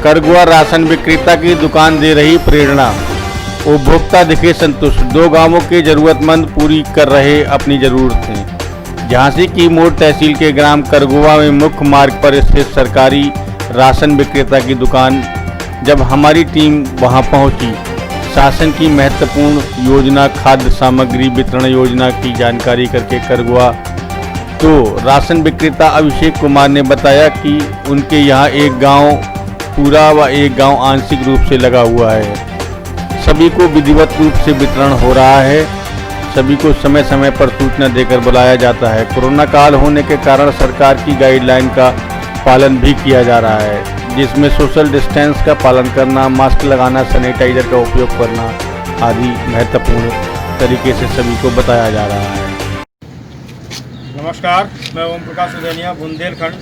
Kargua ration विक्रेता की दुकान दे रही प्रेरणा। उपभोक्ता दिखे संतुष्ट। 2 गांवों के जरूरतमंद पूरी कर रहे अपनी जरूरतें। झांसी की मोड़ तहसील के ग्राम करगुआ में मुख्य मार्ग पर स्थित सरकारी राशन विक्रेता की दुकान जब हमारी टीम वहां पहुंची, शासन की महत्वपूर्ण योजना खाद्य सामग्री वितरण योजना की जानकारी करके करगुआ तो राशन विक्रेता अभिषेक कुमार ने बताया कि उनके यहाँ एक गांव पूरा व एक गांव आंशिक रूप से लगा हुआ है। सभी को विधिवत रूप से वितरण हो रहा है। सभी को समय समय पर सूचना देकर बुलाया जाता है। कोरोना काल होने के कारण सरकार की गाइडलाइन का पालन भी किया जा रहा है, जिसमें सोशल डिस्टेंस का पालन करना, मास्क लगाना, सैनिटाइजर का उपयोग करना आदि महत्वपूर्ण तरीके से सभी को बताया जा रहा है। नमस्कार, मैं Om Prakash Udeniya, Bundelkhand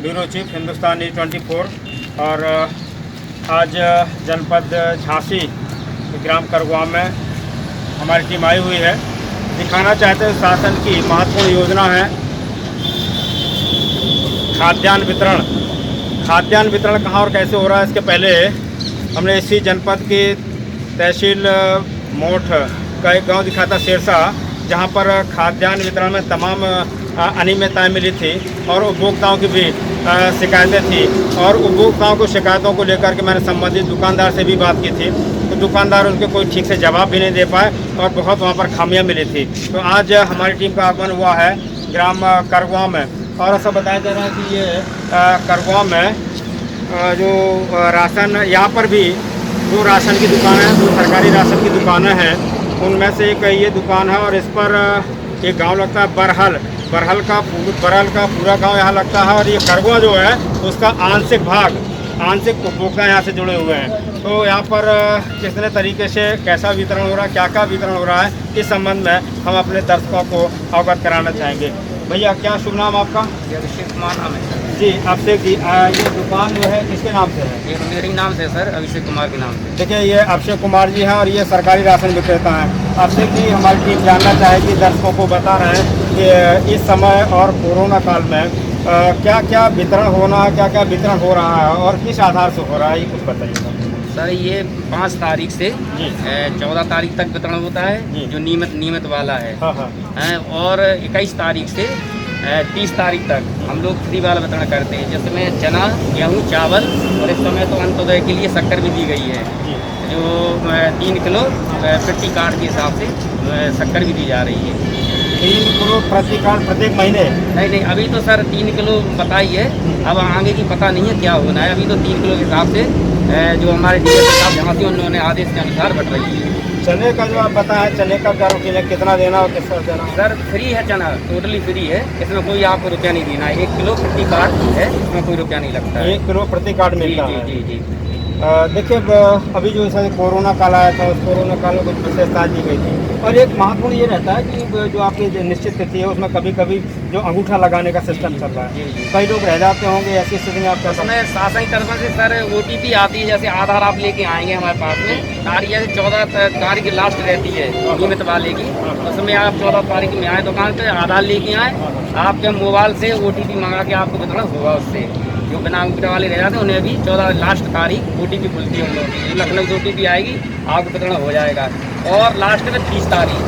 bureau chief Hindustan news 24। और आज जनपद झांसी ग्राम करगुआ में हमारी टीम आई हुई है। दिखाना चाहते हैं शासन की महत्वपूर्ण योजना है खाद्यान्न वितरण। खाद्यान्न वितरण कहाँ और कैसे हो रहा है, इसके पहले हमने इसी जनपद के तहसील मोठ का एक गांव दिखा था, शेरसा, जहां पर खाद्यान्न वितरण में तमाम अनियमितताएं मिली थी और उपभोक्ताओं की भी शिकायतें थी। और उपभोक्ताओं को शिकायतों को लेकर के मैंने संबंधित दुकानदार से भी बात की थी, तो दुकानदार उनके कोई ठीक से जवाब भी नहीं दे पाए और बहुत वहां पर खामियां मिली थी। तो आज हमारी टीम का आगमन हुआ है ग्राम करगुआ में, और ऐसा बताया जा रहा है कि ये करगुआ में जो राशन, यहाँ पर भी 2 राशन की दुकानें हैं, 2 सरकारी राशन की दुकानें हैं। उनमें से एक ये दुकान है और इस पर एक गांव लगता है बरहल का पूरा गांव यहाँ लगता है। और ये करगुआ जो है उसका आंशिक उपभोक्ता यहाँ से जुड़े हुए हैं। तो यहाँ पर कितने तरीके से कैसा वितरण हो रहा है, क्या वितरण हो रहा है, इस संबंध में हम अपने दर्शकों को अवगत कराना चाहेंगे। भैया, क्या शुभ नाम आपका? अभिषेक कुमार नाम है सर। जी, अभिषेक जी, ये दुकान जो है किसके नाम से है? ये मेरे नाम से सर, अभिषेक कुमार के नाम से। देखिए, ये अभिषेक कुमार जी हैं और ये सरकारी राशन विक्रेता हैं। अभिषेक जी, हमारी टीम जानना चाहेगी, दर्शकों को बता रहे हैं कि इस समय और कोरोना काल में क्या क्या वितरण होना है, क्या क्या वितरण हो रहा है और किस आधार से हो रहा है, ये कुछ बताइएगा। सर, ये 5 तारीख से 14 तारीख तक वितरण होता है, जो नियमित वाला है। हाँ। और 21 तारीख से 30 तारीख तक हम लोग फ्री वाला वितरण करते हैं, जिसमें चना, गेहूँ, चावल और इस समय तो अंत्योदय के लिए शक्कर भी दी गई है, जो 3 किलो प्रति कार्ड के हिसाब से शक्कर भी दी जा रही है। 3 किलो प्रति कार्ड प्रत्येक महीने? नहीं, अभी तो सर 3 किलो बताई है, अब आगे की पता नहीं है क्या होना है। अभी तो 3 किलो के हिसाब से जो हमारे डीएम साहब जहाँ से उन्होंने आदेश के अनुसार बट रही है। चने का जो आप पता है, चने का कितना देना और किस तरह देना? सर, फ्री है चना, टोटली फ्री है, इसमें कोई आपको रुपया नहीं देना है। 1 किलो प्रति कार्ड है, इसमें कोई रुपया नहीं लगता है। 1 किलो प्रति कार्ड मिलता है। जी। देखिए, अभी जो जैसे कोरोना काल आया था, उस कोरोना काल में कुछ विशेषता दी गई थी और एक महत्वपूर्ण ये रहता है कि जो आपकी जो निश्चित तिथि है उसमें कभी कभी जो अंगूठा लगाने का सिस्टम चल रहा है, कई लोग रह जाते होंगे, ऐसी स्थिति में आपका उसमें शासन की तरफ से सर OTP आती है। जैसे आधार आप लेके आएंगे हमारे पास में, तारीख जैसे 14 तारीख की लास्ट रहती है नियमित वाले की, उसमें आप 14 तारीख में आए दुकान पे, आधार लेके आए, आपके मोबाइल से OTP मंगा के आपको वितरण होगा। उससे जो बिना अंगूठे वाले रह जाते हैं उन्हें भी 14 लास्ट तारीख OTP खुलती है, उन लोगों की लखनऊ से OTP आएगी, आपको वितरण हो जाएगा। और लास्ट में 30 तारीख,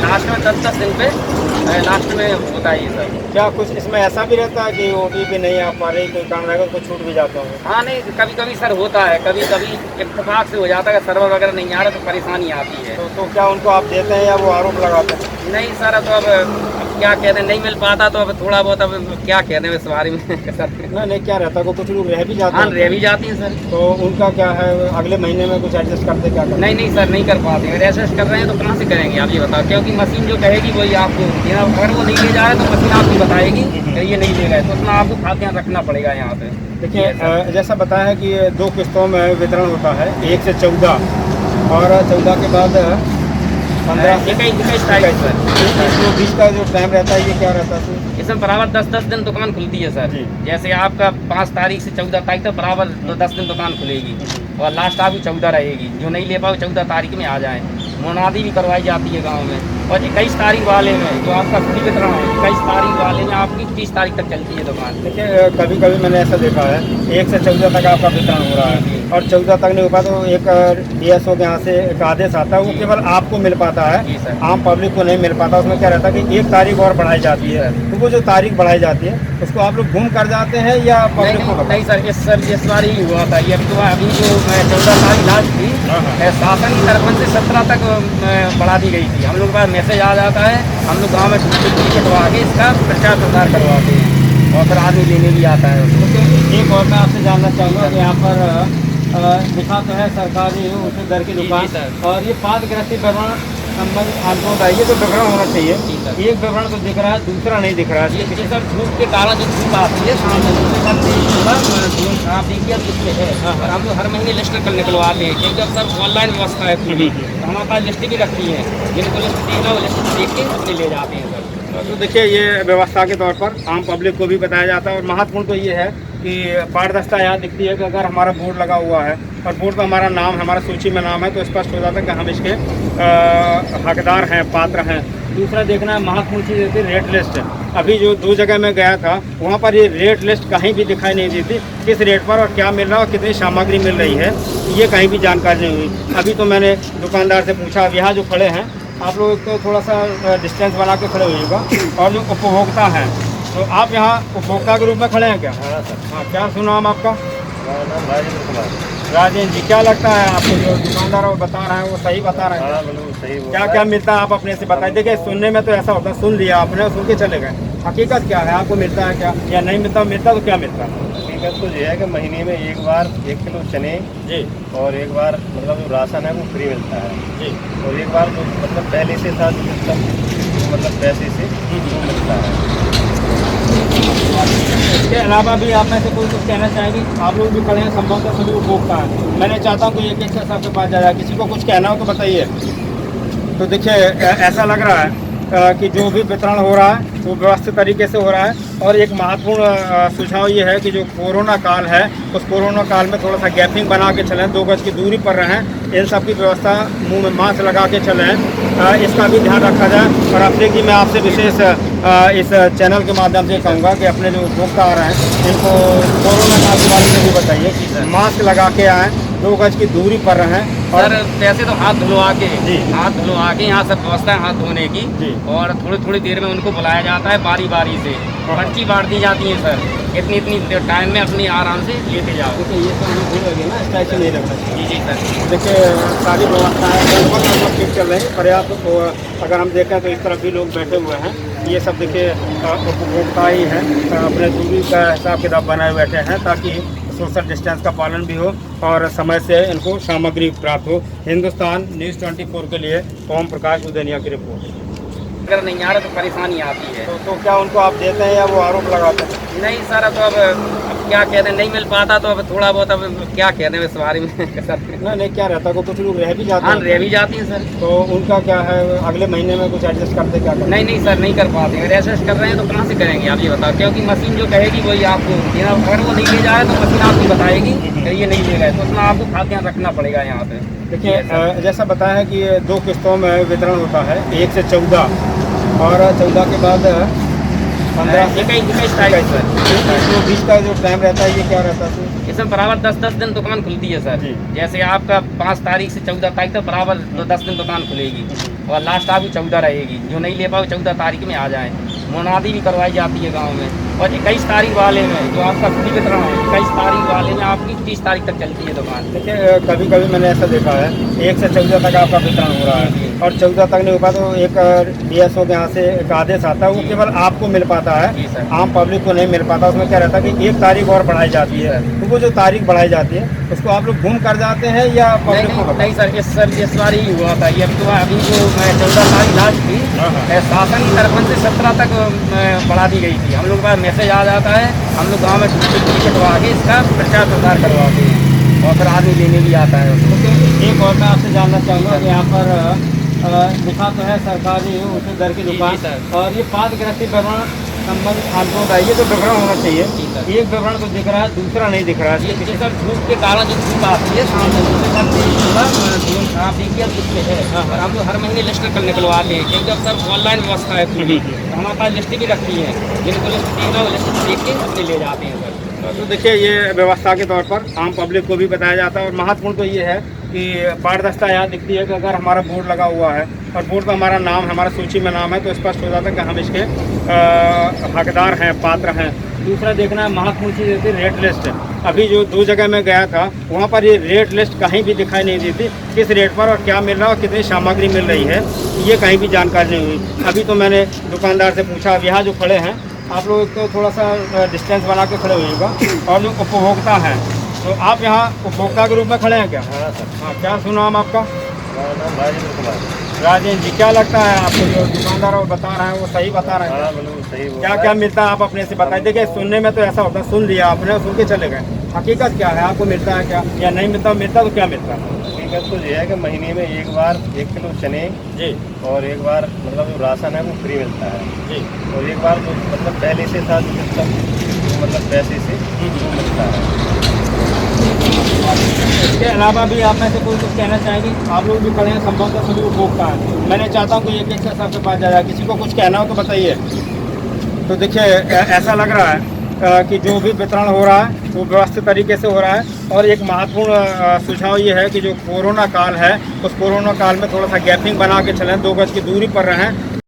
लास्ट में 10 दिन पे लास्ट में होता है ये सर। क्या कुछ इसमें ऐसा भी रहता है कि OTP नहीं आ पा रही, कोई कारण रहेगा तो छूट भी जाता होगा? हाँ, नहीं, कभी कभी सर होता है, कभी इत्तेफाक से हो जाता है, सर्वर वगैरह नहीं आ रहा तो परेशानी आती है। तो क्या उनको आप देते हैं या वो आरोप लगाते हैं? नहीं सर, तो अब क्या कहते हैं, नहीं मिल पाता तो अब थोड़ा बहुत अब क्या कहते हैं इस बारे में सर। नहीं, क्या रहता है, कुछ लोग रह भी जाते हैं? हाँ, रह भी जाती हैं सर। तो उनका क्या है, अगले महीने में कुछ एडजस्ट करते क्या करते? नहीं सर, नहीं कर पाते। अगर एडजस्ट कर रहे हैं तो कहाँ से करेंगे आप ये बताओ, क्योंकि मशीन जो कहेगी वही आपको देना। अगर वो नहीं ले जा रहे तो मशीन आपको बताएगी कि ये नहीं ले गए, तो उसमें आपको खाद्यान्न रखना पड़ेगा यहाँ पे। देखिए, जैसा बताया है कि 2 किस्तों में वितरण होता है, 1 से 14 और 14 के बाद 21 तारीख सर। तो बीच का जो टाइम रहता है ये क्या रहता है? इसमें बराबर 10 दिन दुकान खुलती है सर। जैसे आपका 5 तारीख से 14 तारीख तक बराबर 10 दिन दुकान खुलेगी और लास्ट आपकी 14 रहेगी। जो नहीं ले पाओ 14 तारीख में आ जाए। मुनादी भी करवाई जाती है गाँव में। और 21 तारीख वाले में जो आपका फ्री वितरण है 21 तारीख वाले में आपकी 30 तारीख तक चलती है दुकान। देखिए कभी कभी मैंने ऐसा देखा है 1 से 14 तक आपका वितरण हो रहा है और 14 तक नहीं हो पाता तो एक DSO के यहाँ से एक आदेश आता है, वो केवल आपको मिल पाता जी है, सर। आम पब्लिक को नहीं मिल पाता। उसमें क्या रहता है कि 1 तारीख और बढ़ाई जाती है, तो वो जो तारीख बढ़ाई जाती है उसको आप लोग घूम कर जाते हैं या पब्लिक को नहीं सर, इस बार ही हुआ था ये। अभी जो 14 तारीख लास्ट थी शासन की तरफ से 17 तक बढ़ा दी गई थी। हम लोग के पास मैसेज आ जाता है, हम लोग गाँव में कटवा के इसका प्रचार प्रसार करवाते हैं और फिर आदमी लेने भी आता है उसको। एक और मैं आपसे जानना चाहूँगा कि यहाँ पर लिखा तो है सरकारी उस दर की दुकान सर। और ये पात्रग्रस्ती विवरण संबंध आंदोलन का ये तो विवरण होना चाहिए। एक विवरण तो दिख रहा है, दूसरा नहीं दिख रहा है। ये सर धूप के कारण जो धूप आती है सामने आप देखिए अब इसमें है और हम लोग हर महीने लिस्ट कर निकलवाते हैं क्योंकि अब सर ऑनलाइन व्यवस्था है पूरी, तो हमारे पास लिस्ट भी रखी है, जिनको लिस्ट देना वो लिस्ट देख के अपने ले जाते हैं सर। तो देखिए ये व्यवस्था के तौर पर आम पब्लिक को भी बताया जाता है और महत्वपूर्ण तो ये है कि पारदर्शिता यहाँ दिखती है कि अगर हमारा बोर्ड लगा हुआ है और बोर्ड पर हमारा नाम हमारा सूची में नाम है तो स्पष्ट हो जाता है कि हम इसके हकदार हैं, पात्र हैं। दूसरा देखना महत्वपूर्ण चीज़ होती है रेट लिस्ट। अभी जो 2 जगह में गया था वहाँ पर ये रेट लिस्ट कहीं भी दिखाई नहीं देती, किस रेट पर और क्या मिल रहा है और कितनी सामग्री मिल रही है ये कहीं भी जानकारी नहीं हुई। अभी तो मैंने दुकानदार से पूछा, अब यहाँ जो खड़े हैं आप लोग तो थोड़ा सा डिस्टेंस बना के खड़े होइएगा, और जो उपभोक्ता हैं तो आप यहाँ उपभोक्ता के रूप में खड़े हैं क्या? हाँ सर। हाँ, क्या सुनाम आपका? हमारा नाम राजेंद्र कुमार। राजेंद्र जी, क्या लगता है आपको जो दुकानदार वो बता रहे हैं वो सही बता रहे हैं? हाँ बिल्कुल सही बोल क्या रहा क्या है। मिलता है आप अपने से बताइए। देखिए सुनने में तो ऐसा होता है, सुन लिया आपने, सुन के चले गए, हकीकत क्या है? आपको मिलता है क्या या नहीं मिलता? मिलता तो क्या मिलता है? हकीकत तो ये है कि महीने में एक बार 1 किलो चने जी और एक बार मतलब जो राशन है वो फ्री मिलता है, जी और एक बार जो मतलब पहले से था जो मतलब पैसे से वो मिलता है। इसके अलावा भी आप में से कोई कुछ कहना चाहेंगे? आप लोग भी खड़े हैं, संभवतः सभी उपभोक्ता हैं। मैंने चाहता हूँ कि एक एक सबके पास जाए, किसी को कुछ कहना हो तो बताइए। तो देखिए ऐसा लग रहा है कि जो भी वितरण हो रहा है वो व्यवस्थित तरीके से हो रहा है। और एक महत्वपूर्ण सुझाव ये है कि जो कोरोना काल है उस कोरोना काल में थोड़ा सा गैपिंग बना के चलें, 2 गज की दूरी पर रहें, इन सब की व्यवस्था, मुंह में मास्क लगा के चलें, इसका भी ध्यान रखा जाए। और अभिषेक जी, मैं आपसे विशेष इस चैनल के माध्यम से कहूँगा कि अपने जो उपभोक्ता आ रहे हैं इनको कोरोना काल के बारे में भी बताइए, मास्क लगा के आएँ, 2 गज की दूरी पर रहें। सर वैसे तो हाथ धुलवा के जी। यहाँ सब व्यवस्था है हाथ धोने की जी। और थोड़ी थोड़ी देर में उनको बुलाया जाता है बारी बारी से, पर्ची बांट दी जाती है सर, इतनी टाइम में अपनी आराम से लेते जाओ। देखिए ये तो हमें भूल लगे ना, इस टाइप से नहीं रखना चाहिए। जी सर। देखिए सारी व्यवस्थाएँ लगभग ठीक चल रही हैं, पर्याप्त। अगर हम देखें तो इस तरफ भी लोग बैठे हुए हैं, ये सब देखिए उपभोक्ता ही हैं, अपने दूरी का हिसाब किताब बनाए बैठे हैं ताकि सोशल डिस्टेंस का पालन भी हो और समय से इनको सामग्री प्राप्त हो। हिंदुस्तान न्यूज़ 24 के लिए ओम प्रकाश उदनिया की रिपोर्ट। अगर नहीं आ रहा तो परेशानी आती है। तो क्या उनको आप देते हैं या वो आरोप लगाते हैं? नहीं सर, तो अब क्या कहते हैं, नहीं मिल पाता तो अब थोड़ा बहुत अब क्या कहते हैं इस बारे में सर। नहीं क्या रहता है, कुछ लोग रह भी जाते हाँ हैं। रह भी जाती है सर। तो उनका क्या है, अगले महीने में कुछ एडजस्ट करते क्या करते? नहीं सर, नहीं कर पाते हैं। एडजस्ट कर रहे हैं तो कहाँ से करेंगे आप ये बताओ, क्योंकि मशीन जो कहेगी वही आपको देना। अगर वो नहीं ले जाए तो मशीन आपको बताएगी कि ये नहीं ले गए, तो उसमें आपको खास ध्यान रखना पड़ेगा यहाँ पे। देखिए जैसा बताया है कि ये 2 किस्तों में वितरण होता है, 1 से 14 और 14 के बाद 15 21 तारीख सर। जो बीच का जो टाइम रहता है ये क्या रहता है? इसमें बराबर 10 दिन दुकान खुलती है सर। जी। जैसे आपका 5 तारीख से 14 तारीख तक बराबर 10 दिन दुकान खुलेगी और लास्ट आपकी 14 रहेगी। जो नहीं ले पाओ 14 तारीख में आ जाए। मुनादी भी करवाई जाती है गांव में। और 21 तारीख वाले में जो आपका फ्री वितरण है 21 तारीख वाले में आपकी 30 तारीख तक चलती है दुकान। देखिए कभी कभी मैंने ऐसा देखा है 1 से 14 तक आपका वितरण हो रहा है और 14 तक नहीं हो पाता तो एक DSO के यहाँ से एक आदेश आता है, वो केवल आपको मिल पाता जी है, सर। आम पब्लिक को नहीं मिल पाता। उसमें क्या रहता है कि 1 तारीख और बढ़ाई जाती है, तो वो जो तारीख बढ़ाई जाती है उसको आप लोग घूम कर जाते हैं या पब्लिक को बताते हैं? नहीं सर, इस बार ही हुआ था ये। अभी जो 14 तारीख लास्ट थी शासन की तरफ से 17 तक बढ़ा दी गई थी। हम लोग के पास मैसेज आ जाता है, हम लोग गाँव में कटवा के इसका प्रचार प्रसार करवाते हैं और फिर आदमी लेने भी आता है उसको। एक और मैं आपसे जानना चाहूँगा कि यहाँ पर लिखा तो है सरकारी उस दर की दुकान सर। और ये पात्रग्रस्ती विवरण संबंध आंदोलन का ये तो विवरण होना चाहिए। जी सर। एक विवरण तो दिख रहा है, दूसरा नहीं दिख रहा है। ये सर धूप के कारण जो धूप आती है सामने हाँ BPL लिस्ट में है। और हम लोग हर महीने लिस्ट कल निकलवाते हैं, क्योंकि अब सर ऑनलाइन व्यवस्था है पूरी, तो हमारे पास लिस्ट भी रखी है, जिनको लिस्ट देखना हो लिस्ट देख के अपने ले जाते हैं सर। तो देखिए ये व्यवस्था के तौर पर आम पब्लिक को भी बताया जाता है। और महत्वपूर्ण तो ये है कि पारदर्शिता यहाँ दिखती है कि अगर हमारा बोर्ड लगा हुआ है और बोर्ड पर हमारा नाम, हमारा सूची में नाम है, तो स्पष्ट हो जाता है कि हम इसके हकदार हैं, पात्र हैं। दूसरा देखना महत्वपूर्ण चीज़ होती है रेट लिस्ट। अभी जो 2 जगह मैं गया था वहाँ पर ये रेट लिस्ट कहीं भी दिखाई नहीं देती, किस रेट पर और क्या मिल रहा है और कितनी सामग्री मिल रही है, ये कहीं भी जानकारी नहीं हुई। अभी तो मैंने दुकानदार से पूछा, अब यहाँ जो खड़े हैं आप लोग तो थोड़ा सा डिस्टेंस बना के खड़े होइएगा, और जो उपभोक्ता हैं तो आप यहाँ उपभोक्ता के रूप में खड़े हैं क्या? हाँ सर। हाँ, क्या सुना हम आपका? हमारा नाम राजेंद्र कुमार है। राजेंद्र जी, क्या लगता है आपको जो दुकानदार वो बता रहे हैं वो सही बता रहे हैं? हाँ बिल्कुल सही बोल क्या रहा क्या है। मिलता है आप अपने से बताइए। देखिए सुनने में तो ऐसा होता है, सुन लिया आपने, सुन के चले गए, हकीकत क्या है, आपको मिलता है क्या या नहीं मिलता? मिलता तो क्या मिलता है? हकीकत तो ये है कि महीने में एक बार 1 किलो चने जी और एक बार मतलब जो राशन है वो फ्री मिलता है, जी। और एक बार जो मतलब पहले से था जो सिस्टम मतलब पैसे से वो मिलता है। इसके अलावा भी आप में से कोई कुछ कहना चाहेंगे? आप लोग भी खड़े हैं, संभवतः सभी उपभोक्ता हैं। मैंने चाहता हूँ कि एक से सबके पास जाए, किसी को कुछ कहना हो तो बताइए। तो देखिए ऐसा लग रहा है कि जो भी वितरण हो रहा है वो व्यवस्थित तरीके से हो रहा है। और एक महत्वपूर्ण सुझाव ये है कि जो कोरोना काल है उस कोरोना काल में थोड़ा सा गैपिंग बना के चलें, 2 गज की दूरी पर रहें,